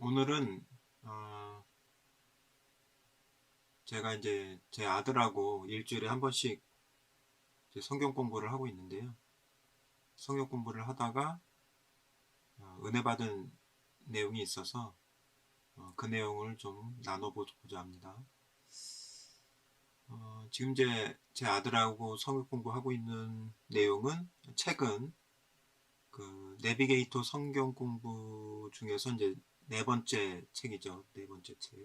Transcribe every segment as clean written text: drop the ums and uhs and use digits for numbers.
오늘은 제가 이제 제 아들하고 일주일에 한 번씩 이제 성경 공부를 하고 있는데요. 성경 공부를 하다가 은혜 받은 내용이 있어서 그 내용을 좀 나눠보고자 합니다. 지금 제 아들하고 성경 공부하고 있는 내용은 책은 그 내비게이터 성경 공부 중에서 이제 네 번째 책이죠. 네 번째 책.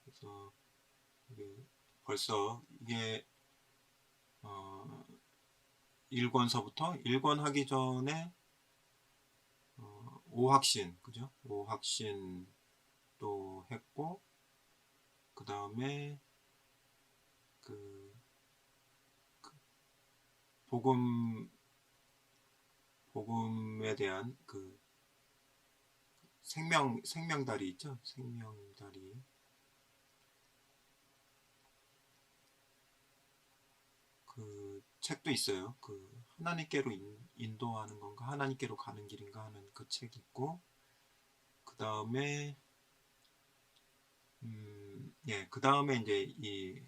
그래서 이게 벌써 이게 1권서부터 1권 하기 전에 5확신, 그죠? 5확신 또 했고, 그 다음에 그, 그 복음에 대한 그 생명다리 있죠? 생명다리. 그 책도 있어요. 그 하나님께로 인도하는 건가? 하나님께로 가는 길인가 하는 그 책이 있고, 그 다음에 예, 그 다음에 이제 이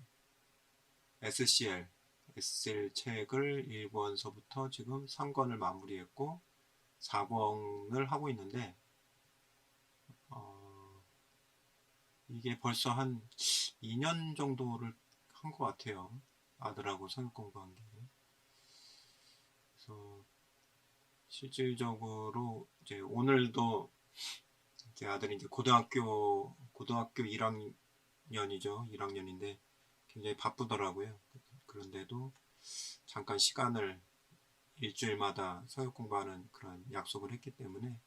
SCL 책을 1권서부터 지금 3권을 마무리했고 4권을 하고 있는데 이게 벌써 한 2년 정도를 한 것 같아요. 아들하고 성역 공부한 게. 그래서 실질적으로 이제 오늘도 제 아들이 이제 고등학교 1학년이죠. 1학년인데 굉장히 바쁘더라고요. 그런데도 잠깐 시간을 일주일마다 서역 공부하는 그런 약속을 했기 때문에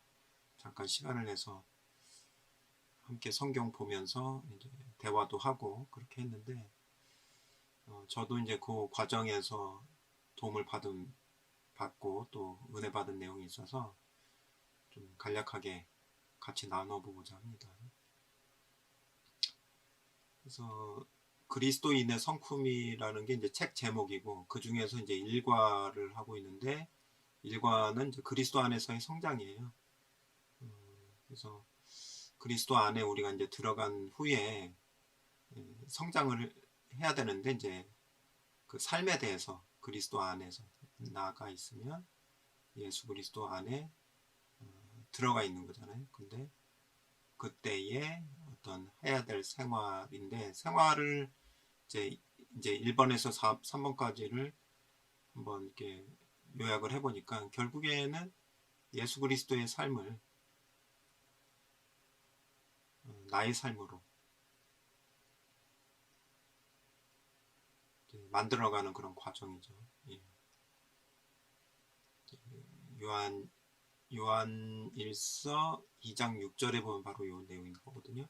잠깐 시간을 내서 함께 성경 보면서 이제 대화도 하고 그렇게 했는데 저도 이제 그 과정에서 도움을 받고 또 은혜 받은 내용이 있어서 좀 간략하게 같이 나눠보고자 합니다. 그래서 그리스도인의 성품이라는 게 이제 책 제목이고 그 중에서 이제 1과를 하고 있는데 1과는 이제 그리스도 안에서의 성장이에요. 그래서 그리스도 안에 우리가 이제 들어간 후에 성장을 해야 되는데 이제 그 삶에 대해서 그리스도 안에서 나아가 있으면 예수 그리스도 안에 들어가 있는 거잖아요. 근데 그때의 어떤 해야 될 생활인데 생활을 이제 1번에서 3번까지를 한번 이렇게 요약을 해보니까 결국에는 예수 그리스도의 삶을 나의 삶으로 만들어가는 그런 과정이죠. 예. 요한 요한일서 2장 6절에 보면 바로 이 내용인 거거든요.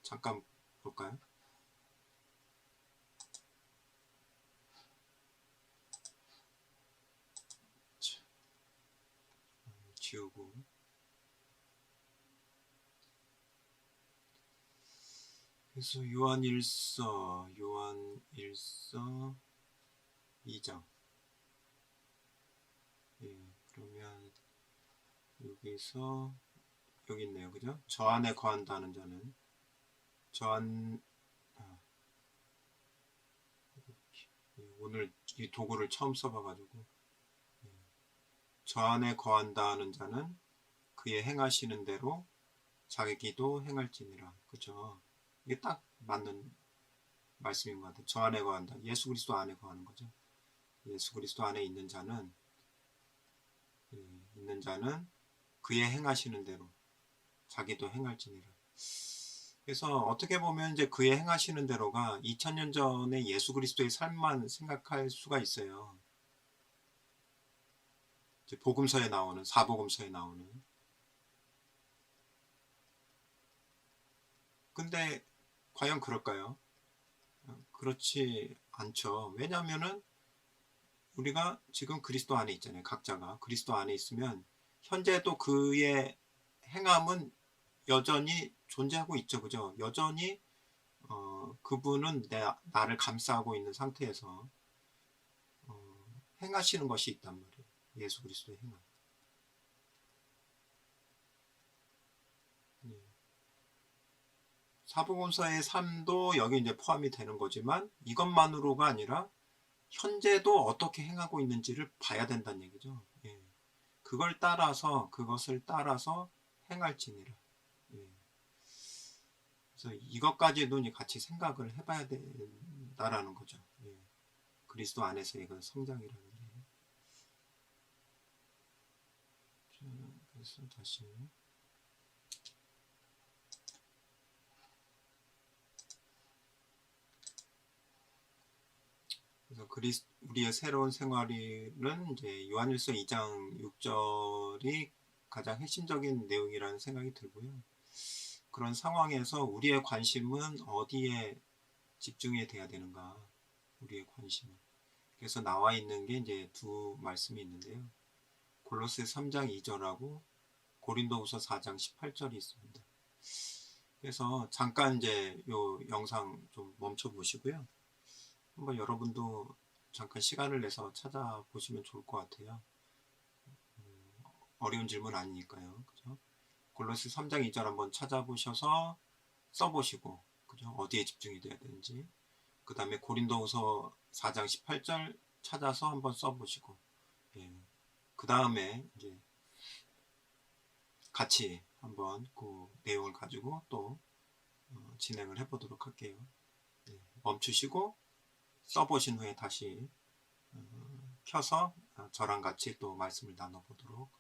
잠깐 볼까요? 지우고 그래서 요한일서 2장 예, 그러면 여기서 여기 있네요. 그죠? 저 안에 거한다는 자는 저 안, 오늘 이 도구를 처음 써봐가지고 저 안에 거한다는 자는 그의 행하시는 대로 자기도 행할지니라. 그죠? 이게 딱 맞는 말씀인 것 같아요. 저 안에 거한다. 예수 그리스도 안에 거하는 거죠. 예수 그리스도 안에 있는 자는 그의 행하시는 대로 자기도 행할지니라. 그래서 어떻게 보면 이제 그의 행하시는 대로가 2000년 전에 예수 그리스도의 삶만 생각할 수가 있어요. 이제 복음서에 나오는 사복음서에 나오는. 근데 과연 그럴까요? 그렇지 않죠. 왜냐하면은 우리가 지금 그리스도 안에 있잖아요. 각자가 그리스도 안에 있으면 현재도 그의 행함은 여전히 존재하고 있죠. 그죠? 여전히 그분은 나를 감싸고 있는 상태에서 행하시는 것이 있단 말이에요. 예수 그리스도의 행함. 사복음서의 삶도 여기 이제 포함이 되는 거지만 이것만으로가 아니라 현재도 어떻게 행하고 있는지를 봐야 된다는 얘기죠. 예. 그것을 따라서 행할지니라. 예. 그래서 이것까지도 같이 생각을 해봐야 된다라는 거죠. 예. 그리스도 안에서의 그 성장이라는 게. 자, 그래서 다시. 그래서 우리의 새로운 생활은 이제 요한일서 2장 6절이 가장 핵심적인 내용이라는 생각이 들고요. 그런 상황에서 우리의 관심은 어디에 집중이 돼야 되는가? 우리의 관심은. 그래서 나와 있는 게 이제 두 말씀이 있는데요. 골로새 3장 2절하고 고린도후서 4장 18절이 있습니다. 그래서 잠깐 이제 요 영상 좀 멈춰 보시고요. 한번 여러분도 잠깐 시간을 내서 찾아보시면 좋을 것 같아요. 어려운 질문 아니니까요. 그죠? 골로새 3장 2절 한번 찾아보셔서 써보시고, 그죠? 어디에 집중이 돼야 되는지. 그 다음에 고린도후서 4장 18절 찾아서 한번 써보시고, 예. 그 다음에 이제 같이 한번 그 내용을 가지고 또 진행을 해보도록 할게요. 예. 멈추시고 써보신 후에 다시 켜서 저랑 같이 또 말씀을 나눠보도록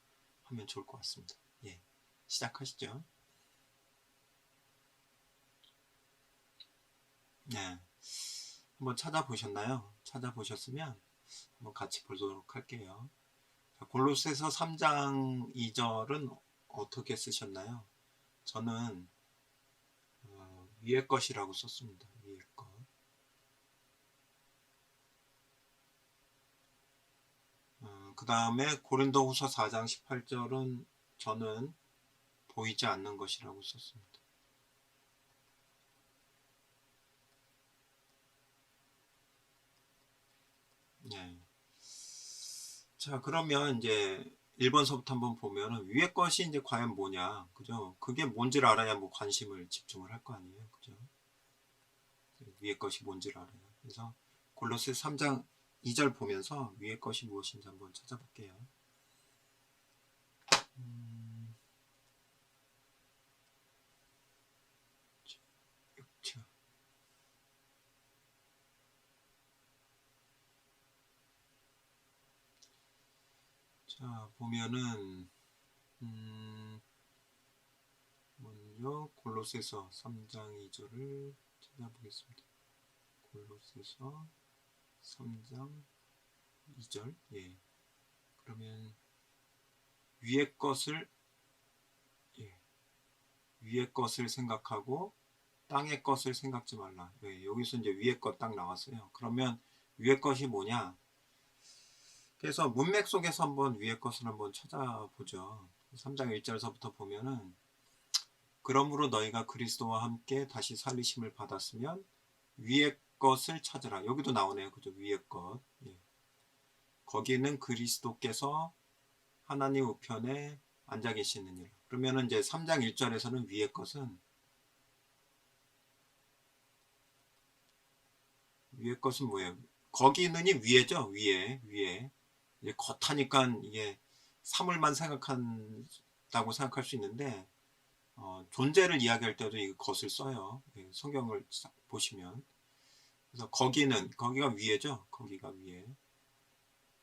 하면 좋을 것 같습니다. 예. 시작하시죠. 네. 한번 찾아보셨나요? 찾아보셨으면 한번 같이 보도록 할게요. 골로새서 3장 2절은 어떻게 쓰셨나요? 저는 위의 것이라고 썼습니다. 위의 것. 그 다음에 고린도후서 4장 18절은 저는 보이지 않는 것이라고 썼습니다. 네. 자, 그러면 이제 1번서부터 한번 보면은 위의 것이 이제 과연 뭐냐, 그죠? 그게 뭔지를 알아야 뭐 관심을 집중을 할 거 아니에요, 그죠? 위의 것이 뭔지를 알아요. 그래서 골로새 3장 2절 보면서 위의 것이 무엇인지 한번 찾아볼게요. 자, 보면은 먼저 골로새서 3장 2절을 찾아보겠습니다. 골로새서 3장 2절. 예. 그러면 위의 것을 위의 것을 생각하고 땅의 것을 생각지 말라. 예, 여기서 이제 위의 것 딱 나왔어요. 그러면 위의 것이 뭐냐? 그래서 문맥 속에서 한번 위의 것을 한번 찾아보죠. 3장 1절서부터 보면은 그러므로 너희가 그리스도와 함께 다시 살리심을 받았으면 위의 것을 찾으라. 여기도 나오네요. 그죠? 위의 것. 예. 거기는 그리스도께서 하나님 우편에 앉아 계시느니라. 그러면은 이제 3장 1절에서는 위의 것은 뭐예요? 거기는이 위에죠. 위에. 이제 겉하니까 이게 사물만 생각한다고 생각할 수 있는데 존재를 이야기할 때도 이 것을 써요. 예, 성경을 보시면. 그래서 거기가 위에죠. 거기가 위에.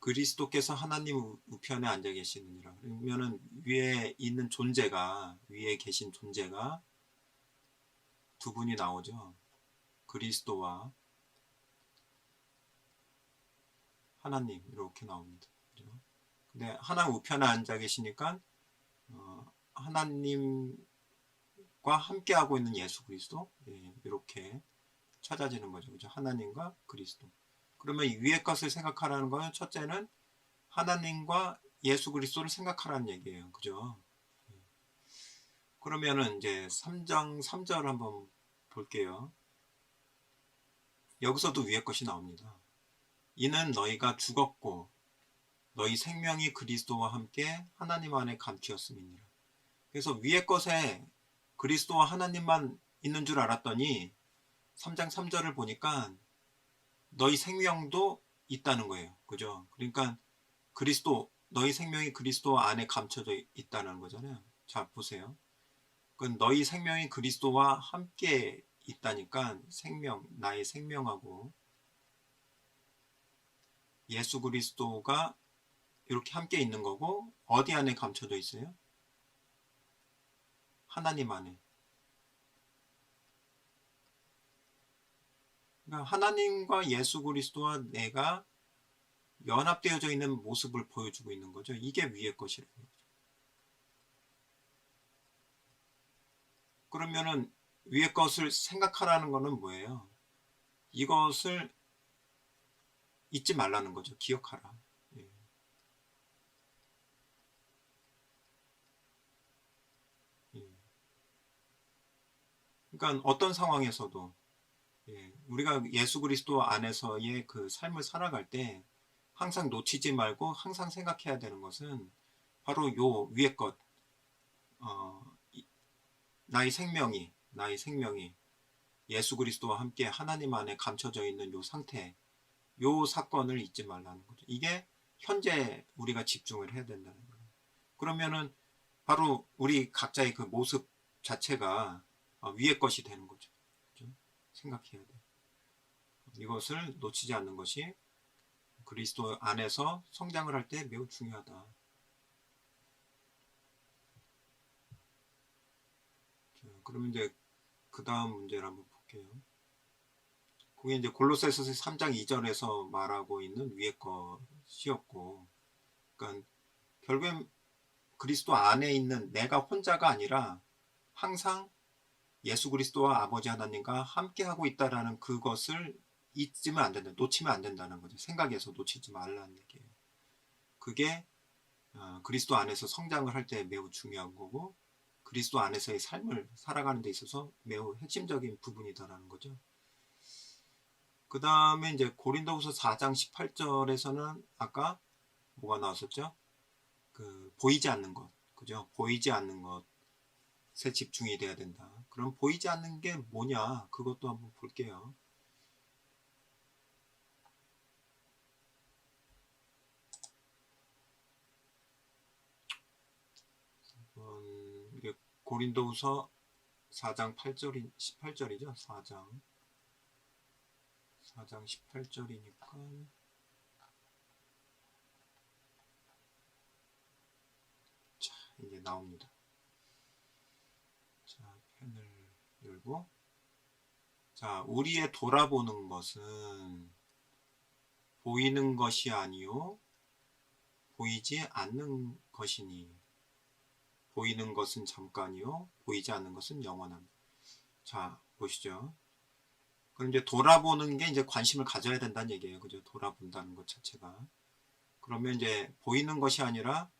그리스도께서 하나님 우편에 앉아 계시느니라. 그러면은 위에 있는 존재가, 위에 계신 존재가 두 분이 나오죠. 그리스도와 하나님 이렇게 나옵니다. 그죠? 근데 하나님 우편에 앉아 계시니까 하나님과 함께하고 있는 예수 그리스도, 예, 이렇게 찾아지는 거죠. 그죠? 하나님과 그리스도. 그러면 위의 것을 생각하라는 거는 첫째는 하나님과 예수 그리스도를 생각하라는 얘기예요. 그죠? 그러면은 이제 3장 3절 한번 볼게요. 여기서도 위의 것이 나옵니다. 이는 너희가 죽었고 너희 생명이 그리스도와 함께 하나님 안에 감추었음이니라. 그래서 위의 것에 그리스도와 하나님만 있는 줄 알았더니 3장 3절을 보니까 너희 생명도 있다는 거예요. 그죠? 그러니까 너희 생명이 그리스도 안에 감춰져 있다는 거잖아요. 자, 보세요. 그 너희 생명이 그리스도와 함께 있다니까 나의 생명하고 예수 그리스도가 이렇게 함께 있는 거고, 어디 안에 감춰져 있어요? 하나님 안에. 그러니까 하나님과 예수 그리스도와 내가 연합되어져 있는 모습을 보여주고 있는 거죠. 이게 위의 것이라는 거죠. 그러면은 위의 것을 생각하라는 거는 뭐예요? 이것을 잊지 말라는 거죠. 기억하라. 예. 예. 그러니까 어떤 상황에서도 우리가 예수 그리스도 안에서의 그 삶을 살아갈 때 항상 놓치지 말고 항상 생각해야 되는 것은 바로 요 위의 것, 어, 나의 생명이 예수 그리스도와 함께 하나님 안에 감춰져 있는 요 상태, 요 사건을 잊지 말라는 거죠. 이게 현재 우리가 집중을 해야 된다는 거예요. 그러면은 바로 우리 각자의 그 모습 자체가 위의 것이 되는 거죠. 그렇죠? 생각해야 돼. 이것을 놓치지 않는 것이 그리스도 안에서 성장을 할 때 매우 중요하다. 자, 그러면 이제 그 다음 문제를 한번 볼게요. 그게 이제 골로새서 3장 2절에서 말하고 있는 위의 것이었고, 그러니까 결국엔 그리스도 안에 있는 내가 혼자가 아니라 항상 예수 그리스도와 아버지 하나님과 함께하고 있다라는 그것을 잊으면 안 된다. 놓치면 안 된다는 거죠. 생각에서 놓치지 말라는 얘기예요. 그게 그리스도 안에서 성장을 할 때 매우 중요한 거고, 그리스도 안에서의 삶을 살아가는 데 있어서 매우 핵심적인 부분이다라는 거죠. 그 다음에 이제 고린도후서 4장 18절에서는 아까 뭐가 나왔었죠? 그 보이지 않는 것, 그죠? 보이지 않는 것에 집중이 돼야 된다. 그럼 보이지 않는 게 뭐냐? 그것도 한번 볼게요. 이게 고린도후서 4장 18절이죠. 4장 18절이니까 자, 이제 나옵니다. 자, 펜을 열고, 자, 우리의 돌아보는 것은 보이는 것이 아니요 보이지 않는 것이니, 보이는 것은 잠깐이요 보이지 않는 것은 영원함. 자, 보시죠. 그럼 이제 돌아보는 게 이제 관심을 가져야 된다는 얘기예요. 그죠? 돌아본다는 것 자체가. 그러면 이제 보이는 것이 아니라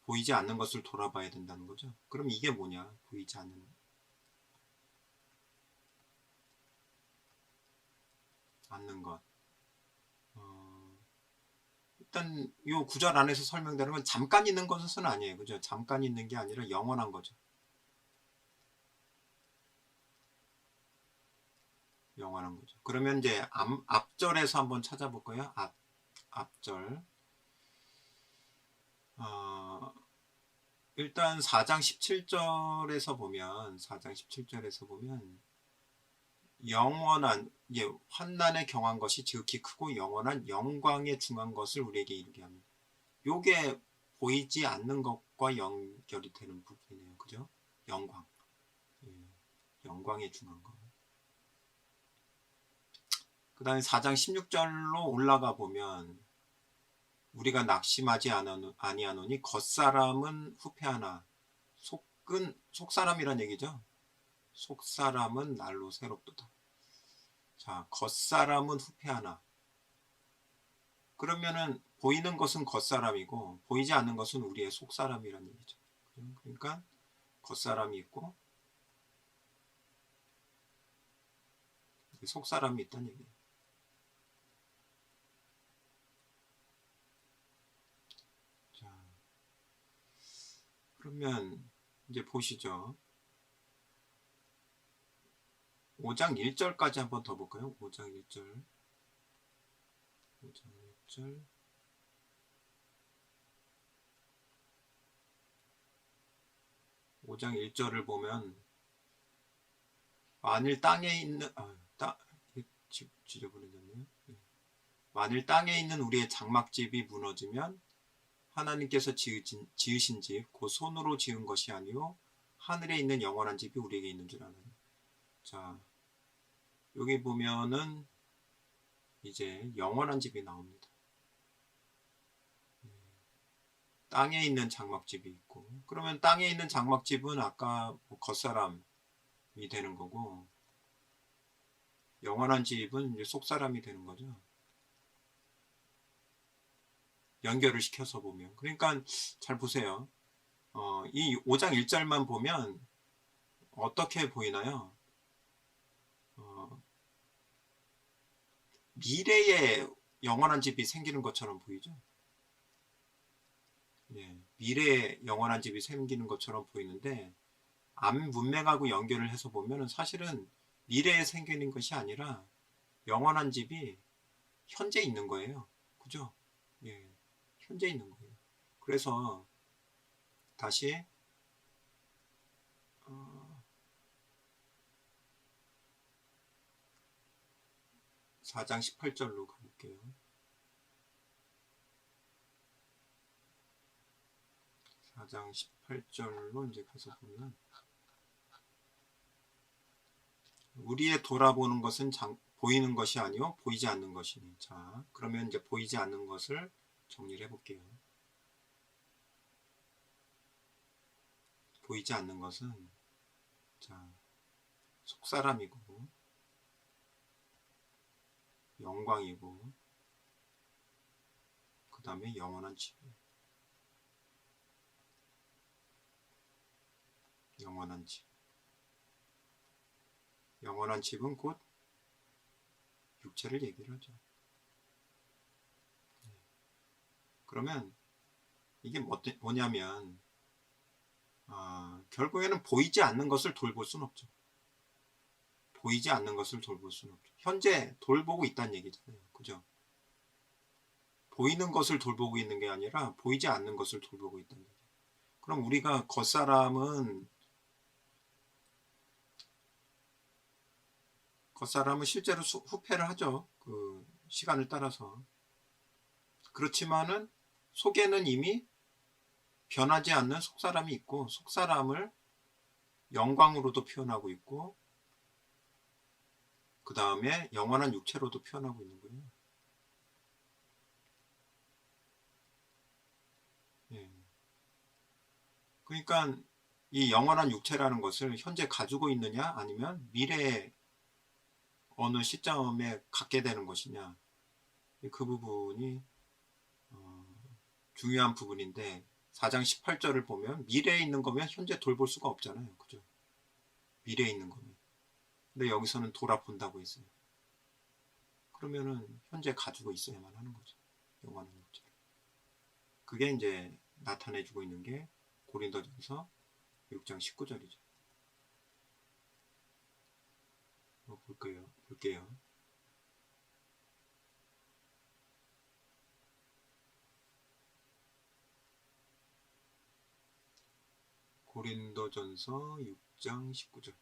보이지 않는 것을 돌아봐야 된다는 거죠. 그럼 이게 뭐냐? 보이지 않는 것. 일단 이 구절 안에서 설명되는 건 잠깐 있는 것은 아니에요. 그죠? 잠깐 있는 게 아니라 영원한 거죠. 영원한 거죠. 그러면 이제 앞절에서 한번 찾아볼까요? 앞절. 일단 4장 17절에서 보면 영원한 환난에 경한 것이 지극히 크고 영원한 영광에 중한 것을 우리에게 이르게 합니다. 요게 보이지 않는 것과 연결이 되는 부분이네요. 그죠? 영광. 예, 영광에 중한 것. 그 다음에 4장 16절로 올라가 보면 우리가 낙심하지 아니하노니 겉사람은 후패하나 속사람이란 얘기죠. 속사람은 날로 새롭도다. 자, 겉사람은 후패하나. 그러면은 보이는 것은 겉사람이고 보이지 않는 것은 우리의 속사람이란 얘기죠. 그러니까 겉사람이 있고 속사람이 있다는 얘기예요. 자, 그러면 이제 보시죠. 5장 1절까지 한번 더 볼까요? 5장 1절. 5장 1절. 5장 1절을 보면 만일 땅에 있는 지저분해졌네요. 만일 땅에 있는 우리의 장막집이 무너지면 하나님께서 지으신 집 곧 손으로 지은 것이 아니요 하늘에 있는 영원한 집이 우리에게 있는 줄 아나니. 자, 여기 보면은 이제 영원한 집이 나옵니다. 땅에 있는 장막집이 있고, 그러면 땅에 있는 장막집은 아까 뭐 겉사람이 되는 거고, 영원한 집은 이제 속사람이 되는 거죠. 연결을 시켜서 보면. 그러니까 잘 보세요. 이 5장 1절만 보면 어떻게 보이나요? 미래에 영원한 집이 생기는 것처럼 보이죠? 예, 미래에 영원한 집이 생기는 것처럼 보이는데 암 문맥하고 연결을 해서 보면 사실은 미래에 생기는 것이 아니라 영원한 집이 현재 있는 거예요. 그죠? 예, 현재 있는 거예요. 그래서 다시 4장 18절로 가볼게요. 4장 18절로 이제 가서 보면 우리의 돌아보는 것은 보이는 것이 아니요 보이지 않는 것이니. 자, 그러면 이제 보이지 않는 것을 정리를 해볼게요. 보이지 않는 것은 자, 속사람이고 영광이고 그 다음에 영원한 집이에요. 영원한 집. 영원한 집은 곧 육체를 얘기를 하죠. 그러면 이게 뭐냐면 결국에는 보이지 않는 것을 돌볼 수는 없죠. 보이지 않는 것을 돌볼 수는 없죠. 현재 돌보고 있다는 얘기잖아요. 그죠? 보이는 것을 돌보고 있는 게 아니라 보이지 않는 것을 돌보고 있다는 얘기예요. 그럼 우리가 겉사람은 실제로 후패를 하죠. 그 시간을 따라서. 그렇지만은 속에는 이미 변하지 않는 속사람이 있고 속사람을 영광으로도 표현하고 있고 그 다음에 영원한 육체로도 표현하고 있는 거예요. 예. 그러니까 이 영원한 육체라는 것을 현재 가지고 있느냐 아니면 미래에 어느 시점에 갖게 되는 것이냐 그 부분이 중요한 부분인데 4장 18절을 보면 미래에 있는 거면 현재 돌볼 수가 없잖아요. 그죠? 미래에 있는 거면. 근데 여기서는 돌아본다고 했어요. 그러면은 현재 가지고 있어야만 하는 거죠. 영원한 육체를. 그게 이제 나타내주고 있는 게 고린도전서 6장 19절이죠. 볼게요. 고린도전서 6장 19절.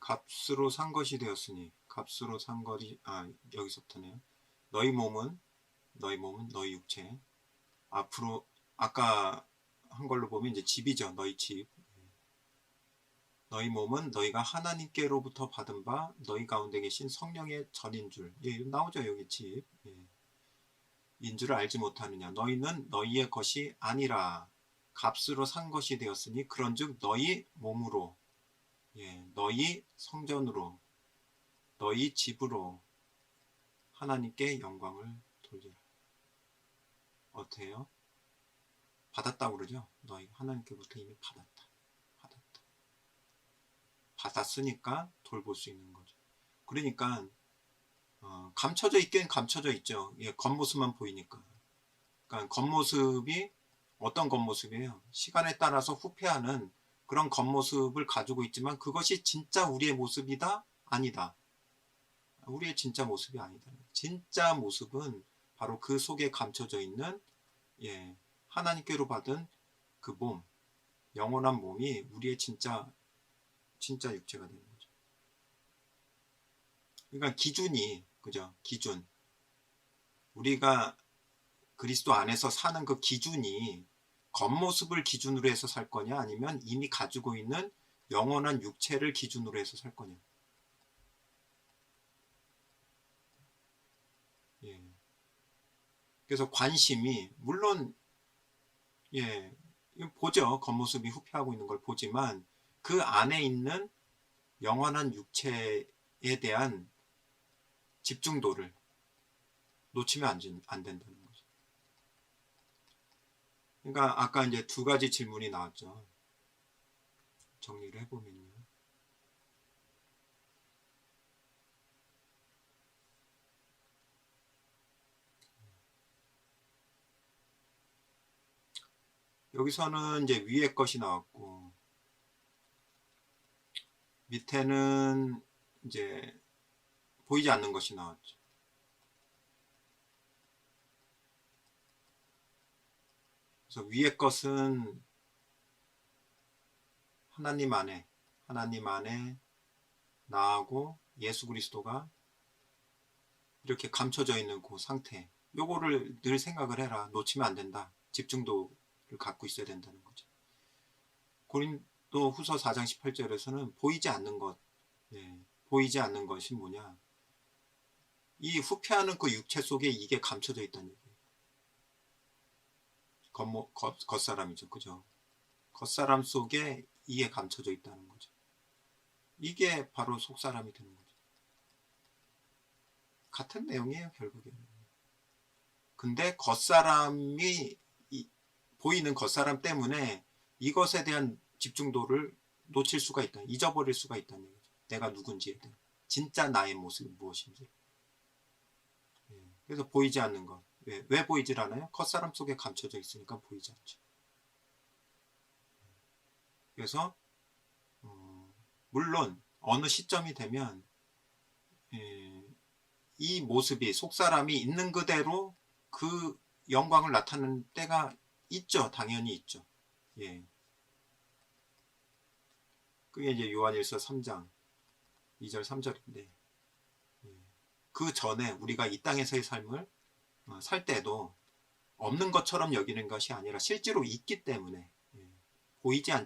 값으로 산 것이 되었으니 값으로 산 것이 여기서부터네요. 너희 몸은 너희 육체. 앞으로 아까 한 걸로 보면 이제 집이죠. 너희 집. 너희 몸은 너희가 하나님께로부터 받은 바 너희 가운데 계신 성령의 전인 줄. 예, 나오죠 여기 집. 예. 인 줄을 알지 못하느냐. 너희는 너희의 것이 아니라 값으로 산 것이 되었으니 그런즉 너희 몸으로 너희 성전으로 너희 집으로 하나님께 영광을 돌리라. 어때요? 받았다고 그러죠? 너희 하나님께부터 이미 받았다. 받았으니까 돌볼 수 있는 거죠. 그러니까 감춰져 있긴 감춰져 있죠. 예, 겉모습만 보이니까. 그러니까 겉모습이 어떤 겉모습이에요? 시간에 따라서 후퇴하는 그런 겉모습을 가지고 있지만 그것이 진짜 우리의 모습이다? 아니다. 우리의 진짜 모습이 아니다. 진짜 모습은 바로 그 속에 감춰져 있는 예, 하나님께로 받은 그 몸, 영원한 몸이 우리의 진짜 육체가 되는 거죠. 그러니까 기준이 그죠? 기준. 우리가 그리스도 안에서 사는 그 기준이 겉모습을 기준으로 해서 살 거냐 아니면 이미 가지고 있는 영원한 육체를 기준으로 해서 살 거냐. 예. 그래서 관심이 물론 예, 보죠. 겉모습이 후퇴하고 있는 걸 보지만 그 안에 있는 영원한 육체에 대한 집중도를 놓치면 안 된다는 거죠. 그러니까 아까 이제 두 가지 질문이 나왔죠. 정리를 해보면요. 여기서는 이제 위에 것이 나왔고 밑에는 이제 보이지 않는 것이 나왔죠. 그래서 위에 것은 하나님 안에 나하고 예수 그리스도가 이렇게 감춰져 있는 그 상태. 요거를 늘 생각을 해라. 놓치면 안 된다. 집중도를 갖고 있어야 된다는 거죠. 고린도 후서 4장 18절에서는 보이지 않는 것. 예, 보이지 않는 것이 뭐냐. 이 후퇴하는 그 육체 속에 이게 감춰져 있다는 얘기예요. 겉사람이죠. 그죠? 겉사람 속에 이게 감춰져 있다는 거죠. 이게 바로 속사람이 되는 거죠. 같은 내용이에요, 결국에는. 근데 겉사람이 보이는 겉사람 때문에 이것에 대한 집중도를 놓칠 수가 있다. 잊어버릴 수가 있다는 얘기죠. 내가 누군지에 대한. 진짜 나의 모습이 무엇인지. 그래서 보이지 않는 것. 왜 보이질 않아요? 겉사람 속에 감춰져 있으니까 보이지 않죠. 그래서 물론 어느 시점이 되면 이 모습이 속사람이 있는 그대로 그 영광을 나타내는 때가 있죠. 당연히 있죠. 예. 그게 이제 요한일서 3장 2절 3절인데 그 전에 우리가 이 땅에서의 삶을 살 때도 없는 것처럼 여기는 것이 아니라 실제로 있기 때문에 보이지는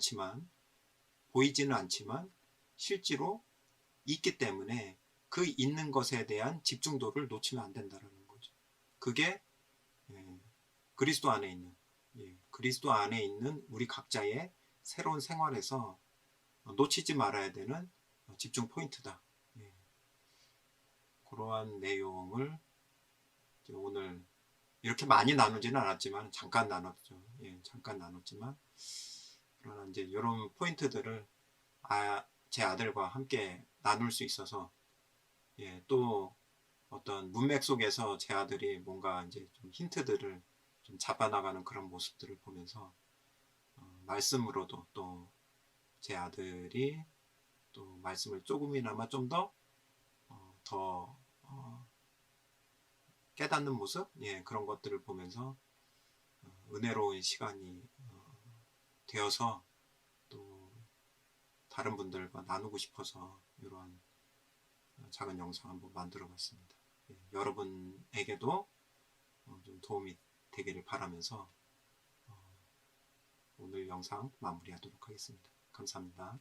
않지만 실제로 있기 때문에 그 있는 것에 대한 집중도를 놓치면 안 된다는 거죠. 그게 그리스도 안에 있는 그리스도 안에 있는 우리 각자의 새로운 생활에서 놓치지 말아야 되는 집중 포인트다. 그러한 내용을 오늘 이렇게 많이 나누지는 않았지만 잠깐 나눴죠. 잠깐 나눴지만 그러나 이제 이런 포인트들을 제 아들과 함께 나눌 수 있어서 또 어떤 문맥 속에서 제 아들이 뭔가 이제 좀 힌트들을 좀 잡아나가는 그런 모습들을 보면서 말씀으로도 또 제 아들이 또 말씀을 조금이나마 좀 더 깨닫는 모습 그런 것들을 보면서 은혜로운 시간이 되어서 또 다른 분들과 나누고 싶어서 이러한 작은 영상 한번 만들어 봤습니다. 여러분에게도 좀 도움이 되기를 바라면서 오늘 영상 마무리하도록 하겠습니다. 감사합니다.